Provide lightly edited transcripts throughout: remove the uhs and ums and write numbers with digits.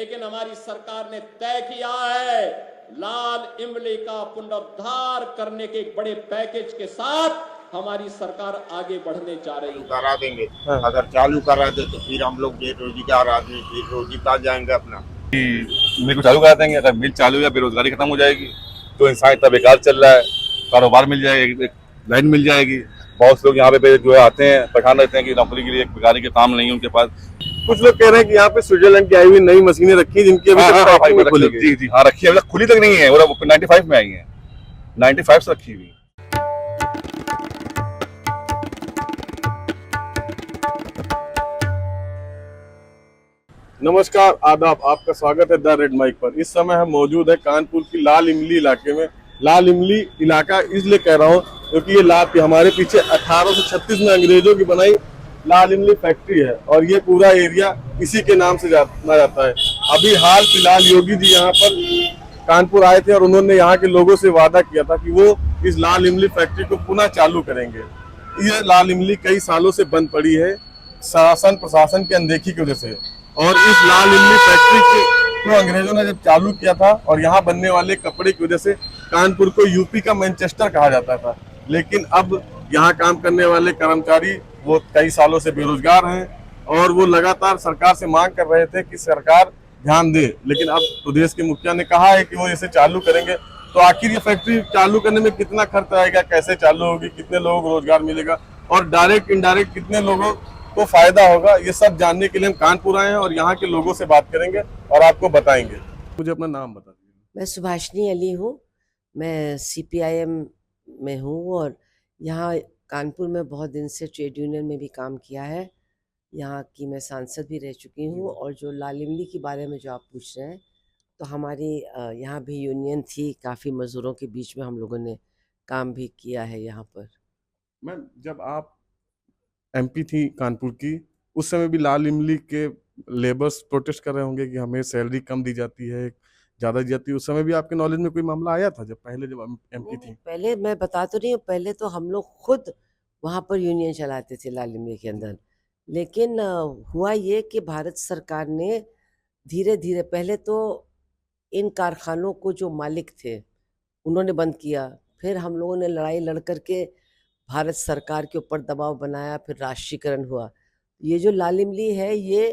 लेकिन हमारी सरकार ने तय किया है लाल इमली का पुनरुद्धार करने के एक बड़े पैकेज के साथ हमारी सरकार आगे बढ़ने जा रही है। करा देंगे। अगर चालू करा दे तो फिर हम लोग बेरोजगार आदमी फिर रोजी पा जाएंगे अपना। मिल को चालू करा देंगे। अगर मिल चालू या बेरोजगारी खत्म हो जाएगी तो इंसान इतना बेकार चल रहा है, कारोबार मिल जाएगा, एक लाइन मिल जाएगी। बहुत से लोग यहाँ पे जो है आते हैं, परेशान रहते हैं कि नौकरी के लिए, बेकारी के काम नहीं है उनके पास। कुछ लोग कह रहे हैं कि यहाँ पे स्विट्जरलैंड की आई हुई नई मशीनें रखी जिनकी अभी तक फैक्ट्री नहीं खुली। जी जी हाँ रखी है, अभी तक खुली तक नहीं है, वो 95 में आई है, 95 से रखी हुई। नमस्कार, आदाब, आपका स्वागत है द रेड माइक पर। इस समय हम मौजूद है कानपुर की लाल इमली इलाके में। लाल इमली इलाका इसलिए कह रहा हूँ क्योंकि ये हमारे पीछे 1836 में अंग्रेजों की बनाई लाल इमली फैक्ट्री है और ये पूरा एरिया इसी के नाम से जाना जाता है। अभी हाल फिलहाल योगी जी यहाँ पर कानपुर आए थे और उन्होंने यहाँ के लोगों से वादा किया था कि वो इस लाल इमली फैक्ट्री को पुनः चालू करेंगे। ये लाल इमली कई सालों से बंद पड़ी है शासन प्रशासन की अनदेखी की वजह से, और इस लाल इमली फैक्ट्री को अंग्रेजों ने जब चालू किया था और यहाँ बनने वाले कपड़े की वजह से कानपुर को यूपी का मैनचेस्टर कहा जाता था। लेकिन अब यहाँ काम करने वाले कर्मचारी वो कई सालों से बेरोजगार हैं और वो लगातार सरकार से मांग कर रहे थे कि सरकार ध्यान दे, लेकिन अब प्रदेश के मुखिया ने कहा है कि वो इसे चालू करेंगे। तो आखिर ये फैक्ट्री चालू करने में कितना खर्च आएगा, कैसे चालू होगी, कितने लोगों को रोजगार मिलेगा और डायरेक्ट इनडायरेक्ट कितने लोगों को फायदा होगा, ये सब जानने के लिए हम कानपुर आए हैं और यहाँ के लोगों से बात करेंगे और आपको बताएंगे। मुझे अपना नाम बता दीजिए। मैं सुभाषनी अली हूँ, मैं CPIM में हूँ और यहाँ कानपुर में बहुत दिन से ट्रेड यूनियन में भी काम किया है। यहाँ की मैं सांसद भी रह चुकी हूँ। और जो लाल इमली के बारे में जो आप पूछ रहे हैं, तो हमारी यहाँ भी यूनियन थी, काफ़ी मज़दूरों के बीच में हम लोगों ने काम भी किया है यहाँ पर। मैम, जब आप MP थी कानपुर की, उस समय भी लाल इमली के लेबर्स प्रोटेस्ट कर रहे होंगे कि हमें सैलरी कम दी जाती है, ज़्यादा दी जाती है। उस समय भी आपके नॉलेज में कोई मामला आया था जब MP थी? पहले मैं बता तो रही हूँ, पहले तो हम लोग खुद वहाँ पर यूनियन चलाते थे लाल इमली के अंदर। लेकिन हुआ ये कि भारत सरकार ने धीरे धीरे, पहले तो इन कारखानों को जो मालिक थे उन्होंने बंद किया, फिर हम लोगों ने लड़ाई लड़ करके भारत सरकार के ऊपर दबाव बनाया, फिर राष्ट्रीयकरण हुआ। ये जो लाल इमली है ये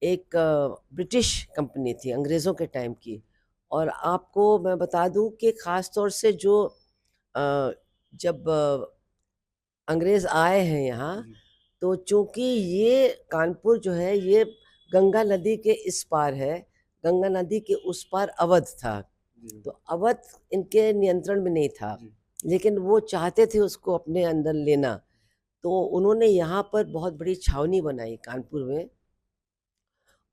एक ब्रिटिश कंपनी थी अंग्रेज़ों के टाइम की। और आपको मैं बता दूं कि ख़ास तौर से जो जब अंग्रेज़ आए हैं यहाँ, तो चूँकि ये कानपुर जो है ये गंगा नदी के इस पार है, गंगा नदी के उस पार अवध था, तो अवध इनके नियंत्रण में नहीं था, लेकिन वो चाहते थे उसको अपने अंदर लेना। तो उन्होंने यहाँ पर बहुत बड़ी छावनी बनाई कानपुर में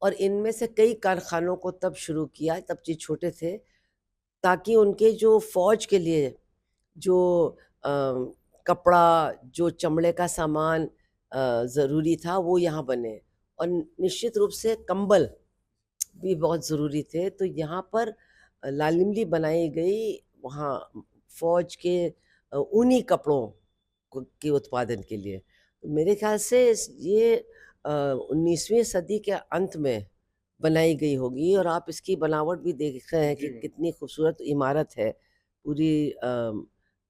और इनमें से कई कारखानों को तब शुरू किया, तब ये छोटे थे, ताकि उनके जो फौज के लिए जो कपड़ा, जो चमड़े का सामान ज़रूरी था वो यहाँ बने, और निश्चित रूप से कंबल भी बहुत ज़रूरी थे। तो यहाँ पर लाल इमली बनाई गई वहाँ फौज के ऊनी कपड़ों के उत्पादन के लिए। तो मेरे ख्याल से ये 19वीं सदी के अंत में बनाई गई होगी। और आप इसकी बनावट भी देख रहे हैं कि कितनी खूबसूरत इमारत है, पूरी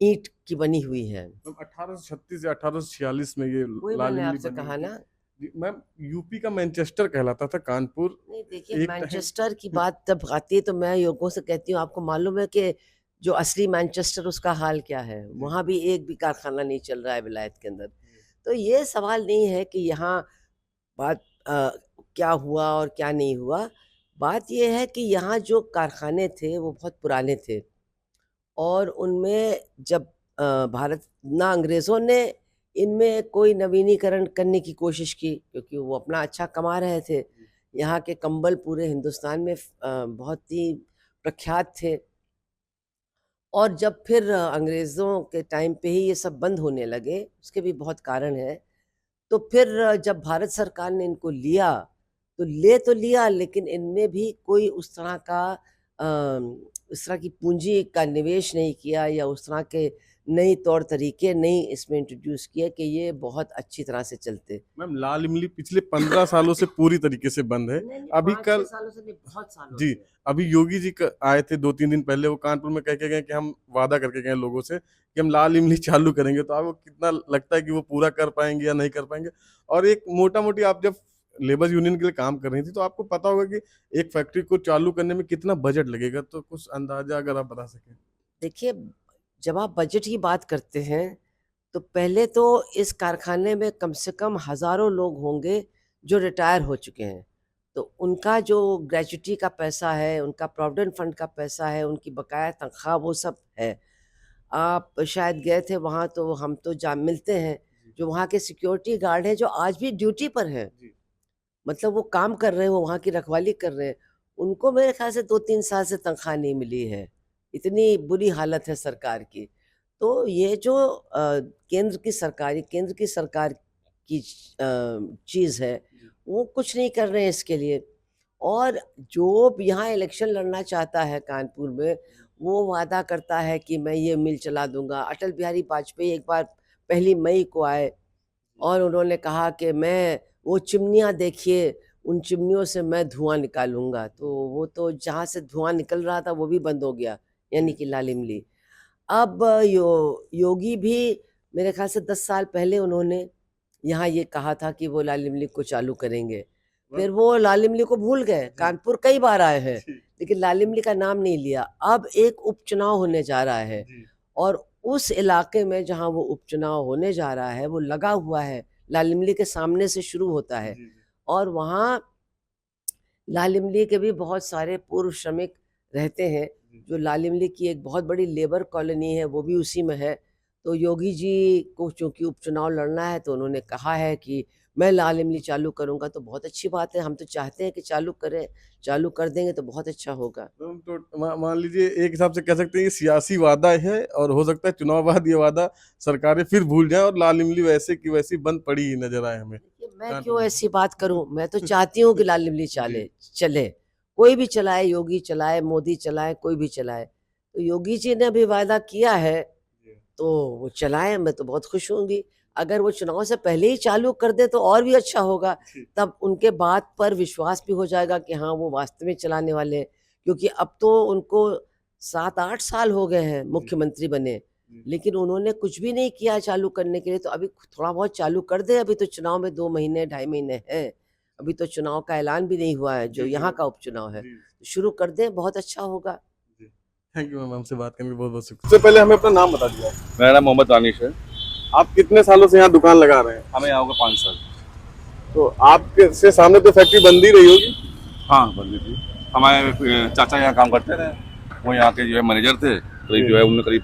ईंट की बनी हुई है। 1836 या 1846 में ये लाल मैंने इमली आपसे बनी कहा हुई ना। थी। मैम, यूपी का मैनचेस्टर कहलाता था कानपुर। नहीं, देखिए, एक मैनचेस्टर की बात जब आती है तो मैं लोगों से कहती हूँ, आपको मालूम है कि जो असली मैनचेस्टर उसका हाल क्या है? वहाँ भी एक भी कारखाना नहीं चल रहा है विलायत के अंदर। तो ये सवाल नहीं है कि यहाँ बात क्या हुआ और क्या नहीं हुआ। बात ये है कि यहाँ जो कारखाने थे वो बहुत पुराने थे और उनमें जब भारत ना अंग्रेज़ों ने इनमें कोई नवीनीकरण करने की कोशिश की, क्योंकि वो अपना अच्छा कमा रहे थे। यहाँ के कंबल पूरे हिंदुस्तान में बहुत ही प्रख्यात थे। और जब फिर अंग्रेज़ों के टाइम पे ही ये सब बंद होने लगे, उसके भी बहुत कारण है। तो फिर जब भारत सरकार ने इनको लिया, तो ले तो लिया, लेकिन इनमें भी कोई उस तरह का इस तरह की पूंजी का निवेश नहीं किया या उस तरह के नई तौर तरीके नई इसमें इंट्रोड्यूस किए कि ये बहुत अच्छी तरह से चलते। मैम लाल इमली पिछले 15 सालों से पूरी तरीके से बंद है। अभी कल सालों से नहीं, बहुत सालों जी से। अभी योगी जी आए थे 2-3 दिन पहले, वो कानपुर में कह के गए कि हम वादा करके गए लोगों से कि हम लाल इमली चालू करेंगे। तो आपको कितना लगता है कि वो पूरा कर पाएंगे या नहीं कर पाएंगे? और एक मोटा मोटी, आप जब लेबर यूनियन के लिए काम कर रही थी तो आपको पता होगा कि एक फैक्ट्री को चालू करने में कितना बजट लगेगा, तो कुछ अंदाजा अगर आप बता सकें। देखिए, जब आप बजट की बात करते हैं तो पहले तो इस कारखाने में कम से कम हज़ारों लोग होंगे जो रिटायर हो चुके हैं। तो उनका जो ग्रेच्युटी का पैसा है, उनका प्रोविडेंट फंड का पैसा है, उनकी बकाया तनख्वाह, वो सब है। आप शायद गए थे वहाँ, तो हम तो जा मिलते हैं जो वहाँ के सिक्योरिटी गार्ड हैं जो आज भी ड्यूटी पर हैं। मतलब वो काम कर रहे हैं, वो वहाँ की रखवाली कर रहे हैं। उनको मेरे ख्याल से 2-3 साल से तनख्वाह नहीं मिली है। इतनी बुरी हालत है सरकार की। तो ये जो केंद्र की सरकार की चीज़ है, वो कुछ नहीं कर रहे हैं इसके लिए। और जो भी यहाँ इलेक्शन लड़ना चाहता है कानपुर में, वो वादा करता है कि मैं ये मिल चला दूंगा। अटल बिहारी वाजपेयी एक बार 1 मई को आए और उन्होंने कहा कि मैं वो चिमनियाँ देखिए, उन चिमनियों से मैं धुआं निकालूंगा। तो वो तो जहाँ से धुआं निकल रहा था वो भी बंद हो गया, यानी कि लाल इमली। अब योगी भी मेरे ख्याल से 10 साल पहले उन्होंने यहाँ ये कहा था कि वो लाल इमली को चालू करेंगे। फिर वो लाल इमली को भूल गए। कानपुर कई बार आए हैं लेकिन लाल इमली का नाम नहीं लिया। अब एक उपचुनाव होने जा रहा है और उस इलाके में जहाँ वो उपचुनाव होने जा रहा है वो लगा हुआ है, लाल इमली के सामने से शुरू होता है। और वहाँ लाल इमली के भी बहुत सारे पूर्व श्रमिक रहते हैं। जो लाल इमली की एक बहुत बड़ी लेबर कॉलोनी है वो भी उसी में है। तो योगी जी को चूंकि उपचुनाव लड़ना है तो उन्होंने कहा है कि मैं लाल इमली चालू करूंगा। तो बहुत अच्छी बात है, हम तो चाहते हैं कि चालू कर देंगे तो बहुत अच्छा होगा। तो मान लीजिए एक हिसाब से कह सकते हैं ये सियासी वादा है और हो सकता है चुनाव बाद ये वादा सरकारें फिर भूल जाएं और लाल इमली वैसे की वैसी बंद पड़ी ही नजर आए हमें। मैं क्यों ऐसी बात करूं? मैं तो चाहती हूँ कि लाल इमली चले। कोई भी चलाए, योगी चलाए, मोदी चलाए, कोई भी चलाए। तो योगी जी ने भी वादा किया है तो वो चलाए, मैं तो बहुत खुश होंगी। अगर वो चुनाव से पहले ही चालू कर दे तो और भी अच्छा होगा। तब उनके बात पर विश्वास भी हो जाएगा कि हाँ वो वास्तव में चलाने वाले हैं। क्योंकि अब तो उनको 7-8 साल हो गए हैं मुख्यमंत्री बने, लेकिन उन्होंने कुछ भी नहीं किया चालू करने के लिए। तो अभी थोड़ा बहुत चालू कर दे। अभी तो चुनाव में 2 महीने 2.5 महीने हैं। अभी तो चुनाव का ऐलान भी नहीं हुआ है, जो यहाँ का उपचुनाव है। शुरू कर दें, बहुत अच्छा होगा। थैंक यू मैम, हमसे बात करने बहुत बहुत शुक्रिया। सबसे पहले हमें अपना नाम बता दिया। मेरा नाम मोहम्मद दानिश है। आप कितने सालों से यहाँ दुकान लगा रहे हैं? हमें यहाँ होगा 5 साल। तो आपके से सामने तो फैक्ट्री बंद ही रही होगी? हाँ, बंदी थी। हमारे चाचा यहाँ काम करते थे, वो यहाँ के जो है मैनेजर थे। करीब जो है उन्होंने करीब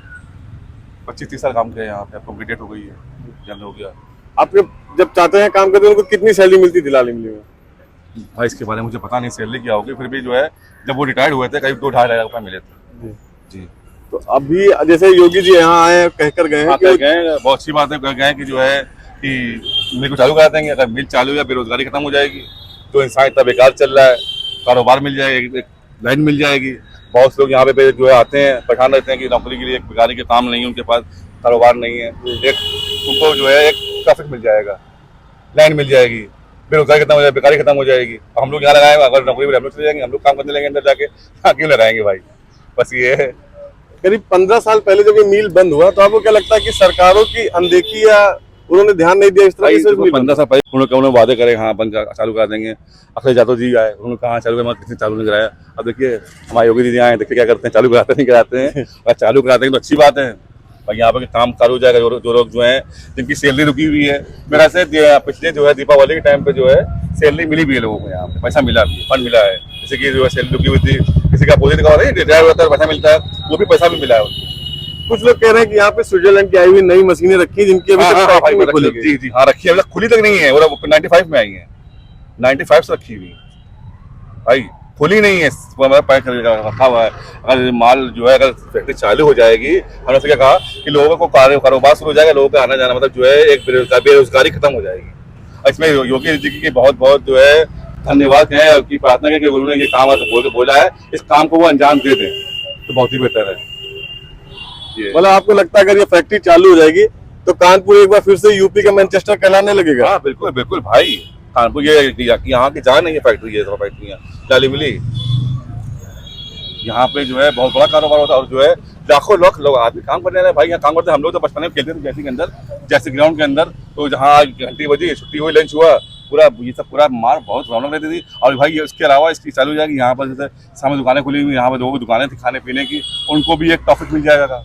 25-30 साल काम किया यहाँ पे। अब कंप्लीटेड हो गई है, जल्द हो गया। आपके जब चाचा यहाँ काम करते उनको कितनी सैलरी मिलती थी लाल इमली में? भाई इसके बारे में मुझे पता नहीं सैलरी क्या होगी, फिर भी जो है जब वो रिटायर्ड हुए थे करीब 2-2.5 लाख रुपये मिले थे जी। तो अभी जैसे योगी जी यहाँ आए कहकर गए हैं, बहुत अच्छी बात है, कह गए कि जो है कि मिल को चालू करा देंगे। अगर मिल चालू या बेरोजगारी खत्म हो जाएगी, तो इंसान इतना बेकार चल रहा है, कारोबार मिल जाएगा, एक लाइन मिल जाएगी। बहुत लोग यहाँ पे जो है आते हैं, परेशान रहते हैं कि नौकरी के लिए, एक बेकारी के काम नहीं है, उनके पास कारोबार नहीं है। एक उनको जो है एक ट्रैफिक मिल जाएगा, लाइन मिल जाएगी, बेरोजगारी खत्म हो जाएगी, बेकारी खत्म हो जाएगी। हम लोग यहाँ लगाएंगे, अगर नौकरी में हम लोग चले जाएंगे, हम लोग काम करने लगेंगे अंदर जाके, क्यों लगाएंगे भाई? बस ये है। करीब 15 साल पहले जब ये मिल बंद हुआ तो आपको क्या लगता है कि सरकारों की अनदेखी या उन्होंने ध्यान नहीं दिया इस तरह से? 15 साल पहले उन्होंने वादे करे, हाँ बंद चालू करा देंगे। अखिलेश यादव जी आए, उन्होंने कहा चालू कर, किसी चालू नहीं कराया। अब देखिए हमारे योगी दीदी आए, देखिए क्या करते हैं, चालू कराते नहीं कराते हैं। अगर चालू करा देंगे तो अच्छी बात है भाई, यहाँ पे काम चालू हो जाएगा। जो लोग जो है जिनकी सैलरी रुकी हुई है, मेरा से पिछले जो है दीपावली के टाइम पे जो है सैलरी मिली भी है लोगों को, यहाँ पे पैसा मिला भी, फंड मिला है। जैसे कि जो है सैलरी रुकी हुई थी, किसी का अपोजिट का रिटायर होता है पैसा मिलता है, वो भी पैसा भी मिला है। कुछ लोग कह रहे हैं कि यहाँ पे स्विट्जरलैंड की आई हुई नई मशीनें रखी जिनकी अभी तक खुली। जी जी हाँ रखी है, खुली तक नहीं है, वो 95 में आई है, 95 से रखी हुई भाई, खुली नहीं है, रखा हुआ है। अगर माल जो है, अगर फैक्ट्री चालू हो जाएगी, हमने क्या कहा कि लोगों को कारोबार शुरू हो जाएगा, लोगों का आना जाना, मतलब जो है एक बेरोजगारी खत्म हो जाएगी। इसमें योगी जी की बहुत बहुत जो है धन्यवाद है, की प्रार्थना है कि उन्होंने ये काम बोला है, इस काम को वो अंजाम दे दें तो बहुत ही बेहतर है। मतलब आपको लगता है अगर ये फैक्ट्री चालू हो जाएगी तो कानपुर एक बार फिर से यूपी का मैनचेस्टर कहलाने लगेगा? हाँ बिल्कुल बिल्कुल भाई, कानपुर ये यहाँ की जान है ये फैक्ट्री, ये फैक्ट्रियाँ लाली मिली, यहाँ पे जो है बहुत बड़ा कारोबार होता है और जो है लाखों लाख लोग आदमी काम करने रहे भाई, यहाँ काम करते हैं। हम लोग तो बचपन में खेलते थे जैसे के अंदर, जैसे ग्राउंड के अंदर, तो जहाँ घंटी बजी छुट्टी हुई लंच हुआ, पूरा ये सब पूरा मार बहुत रौनक रहती थी। और भाई इसके अलावा इसकी चालू हो जाएगी, यहाँ पर जैसे सामने दुकानें खुली हुई, यहाँ पर लोगों की दुकानें थी खाने पीने की, उनको भी एक प्रॉफिट मिल जाएगा।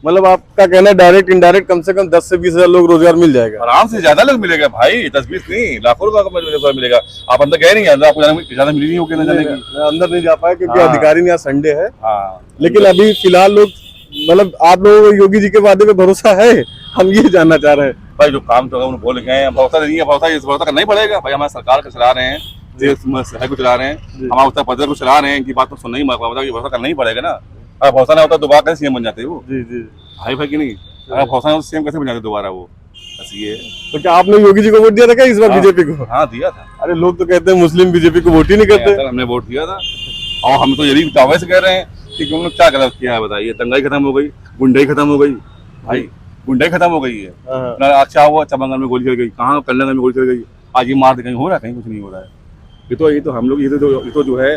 मतलब आपका कहना है डायरेक्ट इनडायरेक्ट कम से कम 10 से 20 हजार लोग रोजगार मिल जाएगा? आराम से ज्यादा लोग मिलेगा भाई, 10-20 नहीं, लाखों रुपए का रोजगार मिलेगा। आप अंदर गए नहीं, अंदर आपको ज्यादा मिली नहीं होगी ना जाने की। मैं अंदर नहीं जा पाया क्योंकि हाँ। अधिकारी नहीं, आज संडे है। हाँ लेकिन अभी फिलहाल लोग, मतलब आप लोगों को योगी जी के वादे पे भरोसा है? हम ये जानना चाह रहे हैं। भाई जो काम तो उन्होंने बोल गए हैं, भरोसा नहीं है, भरोसा करना ही पड़ेगा भाई। हमारे सरकार को चला रहे हैं, देश को चला रहे हैं, हमारे उत्तर प्रदेश को चला रहे हैं, इनकी बात तो सुनना ही भरोसा करना ही पड़ेगा ना। अगर भरोसा नहीं होता दोबारा कैसे सीएम बन जाते वो? जी जी भाई की नहीं, अगर भरोसा नहीं होता सीएम कैसे बन जाते दोबारा वो? बस ये। तो क्या आपने योगी जी को वोट दिया था क्या इस बार बीजेपी को? हाँ दिया था। अरे लोग तो कहते हैं मुस्लिम बीजेपी को वोट ही नहीं करते। हमने वोट दिया था और हम तो यही दावे से कह रहे हैं कि उन्होंने क्या गलत किया है बताइए। दंगाई खत्म हो गई, गुंडाई खत्म हो गई भाई, गुंडाई खत्म हो गई है। अच्छा हुआ चमंगल में गोली चल गई, कहाँ कल्याण में गोली चल गई, आज ये मार दे, कहीं हो रहा है? कहीं कुछ नहीं हो रहा है। ये तो हम लोग ये तो जो है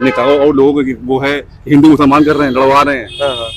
नेताओं और लोगों को वो है हिंदू मुसलमान कर रहे हैं, लड़वा रहे हैं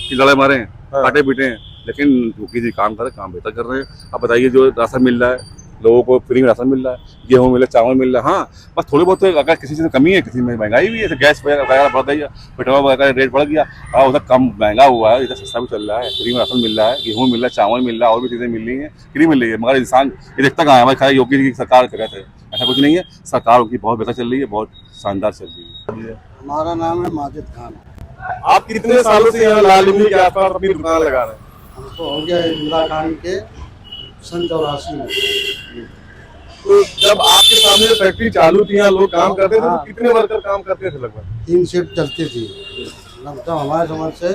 कि लड़ाई मारे हैं, काटे पीटे हैं। लेकिन योगी जी काम कर रहे हैं, काम बेहतर कर रहे हैं। अब बताइए जो राशन मिल रहा है लोगों को, फ्री में राशन मिल रहा है, गेहूँ मिल रहा है, चावल मिल रहा है। हाँ बस थोड़ी बहुत अगर किसी चीज़ में कमी है, किसी में महंगाई भी है, गैस वगैरह बढ़ गई, पेट्रोल वगैरह रेट बढ़ गया, और उधर कम महंगा हुआ है, इधर सस्ता भी चल रहा है, फ्री में राशन मिल रहा है, गेहूँ मिल रहा है, चावल मिल रहा है, और भी चीज़ें मिल रही हैं, फ्री मिल रही है। मगर इंसान ये देखता कहाँ है भाई, खाली योगी जी की सरकार कहते हैं, ऐसा कुछ नहीं है। सरकार उनकी बहुत बेहतर चल रही है, बहुत शानदार चल रही है। हमारा नाम है माजिद खान। आप कितने सालों से यहाँ लाल इमली के आसपास अपनी दुकान लगा रहे हैं? हमको हो गया इंदिरा खान के सन 84 में। तो जब आपके सामने फैक्ट्री चालू थी, यहाँ लोग काम करते थे, तो कितने वर्कर काम करते थे? लगभग 3 शिफ्ट चलती थी। लगभग हमारे समझ से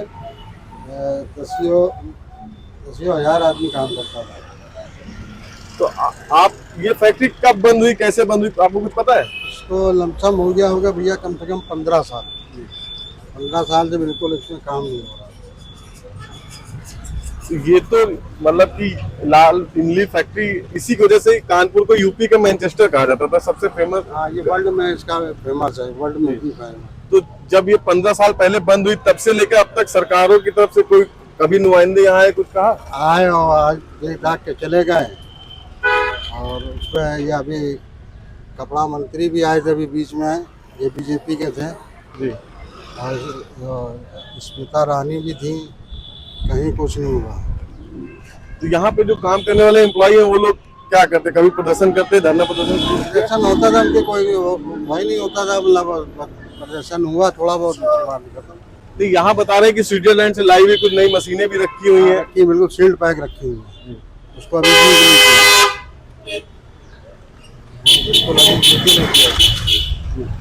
10 हजार आदमी काम करता था। तो आप ये फैक्ट्री कब बंद हुई, कैसे बंद हुई, आपको कुछ पता है? इसको लमसम हो गया होगा भैया कम से कम 15 साल। 15 साल से बिल्कुल इसमें काम नहीं हो रहा। ये तो मतलब कि लाल इमली फैक्ट्री इसी की वजह से कानपुर को यूपी का मैनचेस्टर कहा जाता था, सबसे फेमस। हाँ, ये वर्ल्ड में इसका फेमस है, वर्ल्ड में भी फेमस। तो जब ये 15 साल पहले बंद हुई, तब से लेकर अब तक सरकारों की तरफ से कोई कभी नुमाइंदे यहाँ आए, कुछ कहा? आए और आज देख के चले गए। और उस पर ये अभी कपड़ा मंत्री भी आए थे अभी बीच में, ये बीजेपी के थे जी। और स्मिता रानी भी थी, कहीं कुछ नहीं हुआ। तो यहाँ पे जो काम करने वाले एम्प्लॉई हैं वो लोग क्या करते? कभी प्रदर्शन करते, धरना प्रदर्शन होता था, उनके कोई वही नहीं होता था, मतलब प्रदर्शन हुआ थोड़ा बहुत। तो यहाँ बता रहे हैं कि स्विट्जरलैंड से लाई हुई कुछ नई मशीनें भी रखी हुई हैं, कि बिल्कुल सील्ड पैक रखी हुई है, उसको अभी यूज नहीं किया।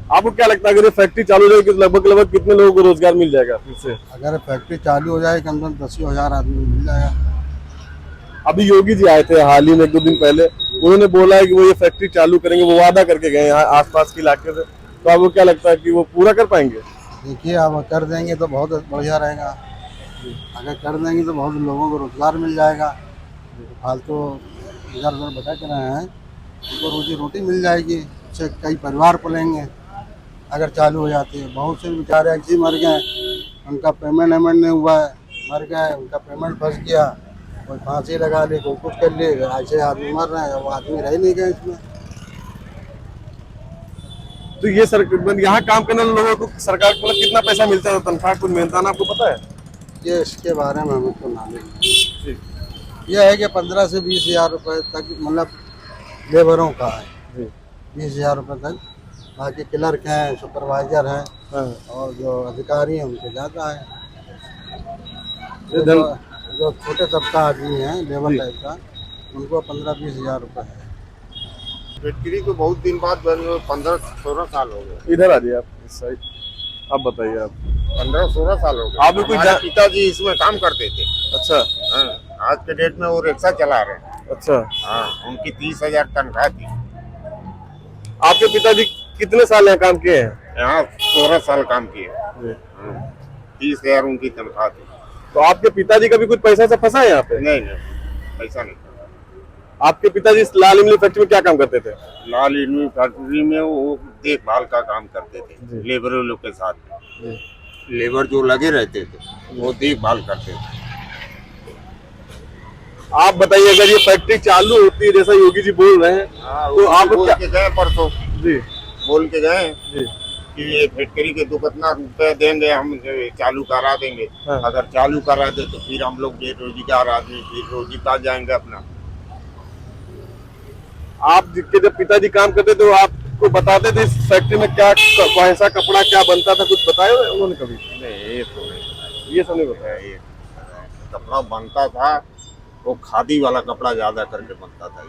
आपको क्या लगता है अगर ये फैक्ट्री चालू हो जाएगी तो लगभग कितने लोगों को रोजगार मिल जाएगा फिर से? अगर फैक्ट्री चालू हो जाए कम से कम 10 हजार आदमी मिल जाएगा। अभी योगी जी आए थे हाल ही में 1-2 दिन पहले, उन्होंने बोला है कि वो ये फैक्ट्री चालू करेंगे, वो वादा करके गए यहाँ आसपास के इलाके से। तो आपको क्या लगता है कि वो पूरा कर पाएंगे? देखिए, अब कर देंगे तो बहुत बढ़िया रहेगा। अगर कर देंगे तो बहुत लोगों को रोजगार मिल जाएगा। फालतू इधर उधर भटक रहे हैं, उनको रोजी रोटी मिल जाएगी, उससे कई परिवार पलेंगे अगर चालू हो जाती है। बहुत से बेचारे ऐसे ही मर गए, उनका पेमेंट नहीं हुआ है, मर गए, उनका पेमेंट फंस गया, कोई फांसी लगा ली, कोई कुछ कर लिए, ऐसे आदमी मर रहे हैं, वो आदमी रह नहीं गए इसमें। तो ये सर यहाँ काम करने वाले लोगों को सरकार को कितना पैसा मिलता है, तनख्वाह कुछ मिलता है, आपको पता है? ये इसके बारे में हमको नॉलेज नहीं। यह है कि 15 से 20 हजार रुपये तक मतलब लेबरों का है, 20 हजार रुपये तक। बाकी क्लर्क हैं, सुपरवाइजर हैं और जो अधिकारी हैं उनके ज़्यादा है। जो छोटे तबका आदमी हैं, लेबर टाइप का, उनको 15-20 हजार रुपये है। फैक्ट्री को बहुत दिन बाद बंद हुए, 15-16 साल हो गए। इधर आ जाइए आप इस साइड, आप बताइए। आप 15-16 साल हो गए। आप भी कुछ हमारे पिताजी इसमें काम करते थे। अच्छा। हाँ, आज के डेट में वो रिक्शा चला रहे हैं। अच्छा। हाँ, उनकी 30 हजार तनख्वाह थी। आपके पिताजी कितने साल यहाँ काम किए हैं? यहाँ 16 साल काम किए। 30,000 उनकी तनख्वाह थी। तो आपके पिताजी का भी कुछ पैसा से फंसा है यहाँ पे? नहीं पैसा नहीं। आपके पिताजी इस लाल इमली फैक्ट्री में क्या काम करते थे? लाल इमली फैक्ट्री में वो देखभाल का काम करते थे, लेबर लोग के साथ में। लेबर जो लगे रहते थे वो देखभाल करते थे। आप बताइए, अगर ये फैक्ट्री चालू होती है जैसा योगी जी बोल रहे हैं, तो आप बोल के गए परसों, जी बोल के गए जी कि ये फैक्ट्री के तो कितना रुपए देंगे, हम चालू करा देंगे। हाँ। अगर चालू करा दे तो फिर हम लोग बेरोजगार आदमी फिर रोजी पा जाएंगे अपना। आप जिसके जब पिताजी काम करते थे, तो आपको बताते थे इस फैक्ट्री में क्या कैसा कपड़ा क्या बनता था, कुछ बताया उन्होंने कभी? नहीं ये तो नहीं, ये सब नहीं बताया। ये कपड़ा बनता था वो खादी वाला कपड़ा ज्यादा करके बनता था।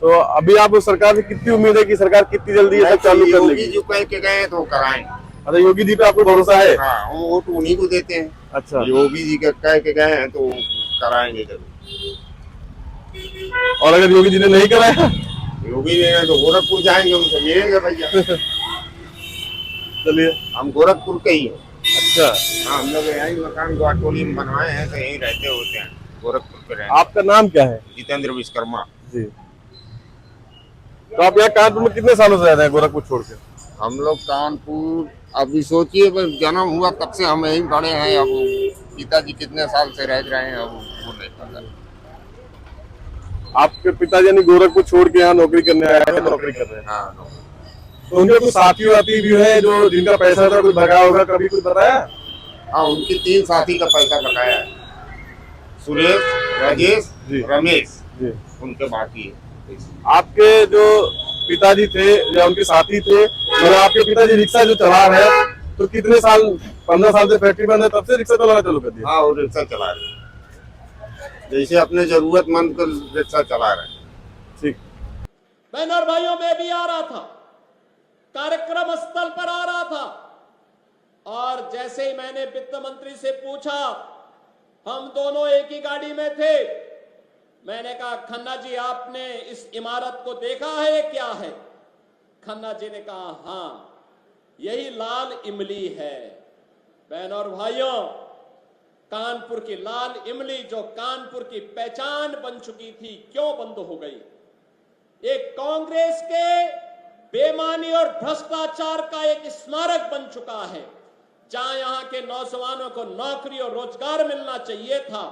तो अभी आप सरकार से कितनी उम्मीद है कि सरकार कितनी जल्दी ये सब चालू कर योगी लेगी? जो कह के गए तो कराएं। अच्छा, योगी जी पे आपको भरोसा है? हाँ, हम वोट उन्हीं को देते हैं। अच्छा, योगी जी के कह के गए हैं तो कराएंगे जरूर। और अगर योगी जी ने नहीं कराया? योगी जी ने तो गोरखपुर जाएंगे, उनसे मिलेंगे भैया। चलिए। हम गोरखपुर के ही हैं। अच्छा, हाँ, हम लोग यही मकान ग्वाटोली में बनवाए हैं तो यहीं रहते होते हैं, गोरखपुर पे रहते। आपका नाम क्या है? जितेंद्र विश्वकर्मा जी। तो आप यहाँ कानपुर में कितने सालों से रह रहे हैं, गोरखपुर छोड़ के? हम लोग कानपुर अभी सोचिए, बस जन्म हुआ तब से हम यहीं बड़े हैं। अब पिताजी कितने साल से रह रहे हैं अब वो नहीं पता। आपके पिताजी यानी गोरखपुर छोड़ के यहाँ नौकरी करने आए हैं, नौकरी कर रहे हैं? हाँ, तो उनके कुछ साथी वाथी भी है जो जिनका पैसा था कुछ भगा होगा, कभी कुछ बताया? हाँ, उनके 3 साथी का पैसा बनाया है, सुरेश, राजेश, जी। रमेश, जी। उनके बाकी है। आपके जो पिताजी थे या उनके साथी थे, और आपके पिताजी रिक्शा जो चला रहे हैं, तो कितने साल, 15 साल से फैक्ट्री बंद है तब से रिक्शा चलाना चालू कर दिया? हाँ, वो रिक्शा चला रहे हैं, जैसे अपने जरूरतमंद को रिक्शा चला रहे हैं। ठीक। बहनों और भाइयों, मैं भी आ रहा था, कार्यक्रम स्थल पर आ रहा था, और जैसे ही मैंने वित्त मंत्री से पूछा, हम दोनों एक ही गाड़ी में थे, मैंने कहा खन्ना जी आपने इस इमारत को देखा है, क्या है? खन्ना जी ने कहा हाँ, यही लाल इमली है। बहनों और भाइयों, कानपुर की लाल इमली जो कानपुर की पहचान बन चुकी थी, क्यों बंद हो गई? एक कांग्रेस के बेईमानी और भ्रष्टाचार का एक स्मारक बन चुका है। जहां यहां के नौजवानों को नौकरी और रोजगार मिलना चाहिए था,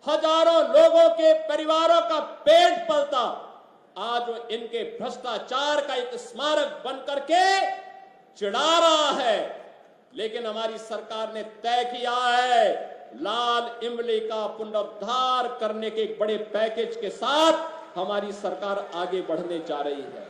हजारों लोगों के परिवारों का पेट पलता, आज वो इनके भ्रष्टाचार का एक स्मारक बन करके चिढ़ा रहा है। लेकिन हमारी सरकार ने तय किया है, लाल इमली का पुनरुद्धार करने के एक बड़े पैकेज के साथ हमारी सरकार आगे बढ़ने जा रही है।